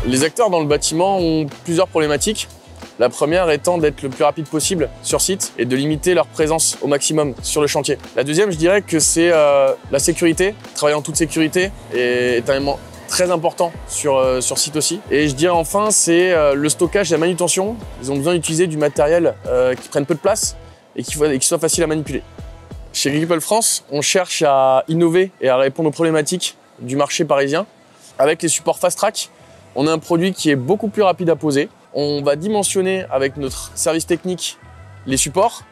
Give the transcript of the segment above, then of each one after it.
Les acteurs dans le bâtiment ont plusieurs problématiques. La première étant d'être le plus rapide possible sur site et de limiter leur présence au maximum sur le chantier. La deuxième, je dirais que c'est la sécurité. Travailler en toute sécurité est un élément très important sur site aussi. Et je dirais enfin, c'est le stockage et la manutention. Ils ont besoin d'utiliser du matériel qui prenne peu de place et qui soit facile à manipuler. Chez Gripol France, on cherche à innover et à répondre aux problématiques du marché parisien. Avec les supports Fast Track, on a un produit qui est beaucoup plus rapide à poser. On va dimensionner avec notre service technique les supports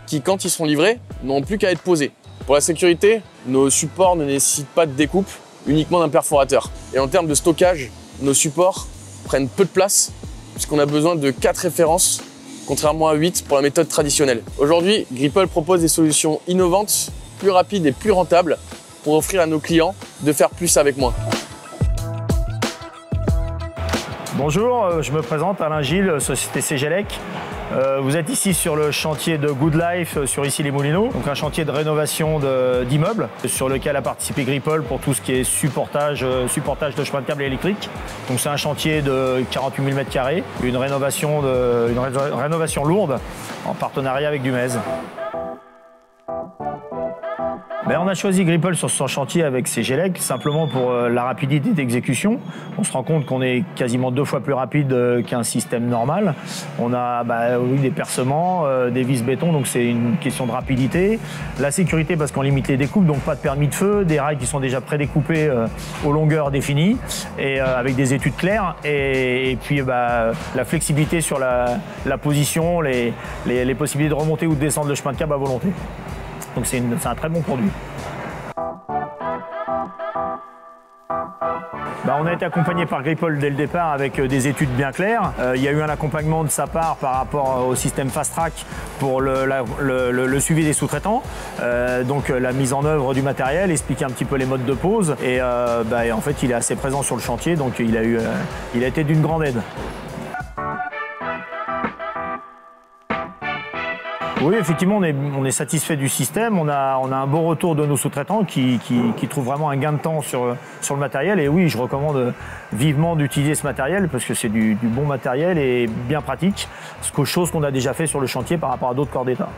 qui, quand ils sont livrés, n'ont plus qu'à être posés. Pour la sécurité, nos supports ne nécessitent pas de découpe, uniquement d'un perforateur. Et en termes de stockage, nos supports prennent peu de place puisqu'on a besoin de 4 références, contrairement à 8 pour la méthode traditionnelle. Aujourd'hui, Gripol propose des solutions innovantes, plus rapides et plus rentables pour offrir à nos clients de faire plus avec moins. Bonjour, je me présente, Alain Gilles, société Cegelec. Vous êtes ici sur le chantier de Good Life sur Issy-les-Moulineaux, donc un chantier de rénovation d'immeubles sur lequel a participé Gripol pour tout ce qui est supportage de chemin de câble électrique. Donc c'est un chantier de 48 000 m², une rénovation lourde en partenariat avec Dumez. On a choisi Gripol sur ce chantier avec Cegelec simplement pour la rapidité d'exécution. On se rend compte qu'on est quasiment 2 fois plus rapide qu'un système normal. On a des percements, des vis béton, donc c'est une question de rapidité. La sécurité parce qu'on limite les découpes, donc pas de permis de feu, des rails qui sont déjà prédécoupés aux longueurs définies et avec des études claires. Et puis la flexibilité sur la position, les possibilités de remonter ou de descendre le chemin de câble à volonté. Donc c'est un très bon produit. On a été accompagné par Gripol dès le départ avec des études bien claires. Il y a eu un accompagnement de sa part par rapport au système Fast Track pour le suivi des sous-traitants. Donc la mise en œuvre du matériel, expliquer un petit peu les modes de pose. Et en fait, il est assez présent sur le chantier, donc il a été d'une grande aide. Oui, effectivement, on est satisfait du système. On a un bon retour de nos sous-traitants qui trouvent vraiment un gain de temps sur le matériel. Et oui, je recommande vivement d'utiliser ce matériel parce que c'est du bon matériel et bien pratique. Chose qu'on a déjà fait sur le chantier par rapport à d'autres corps d'État.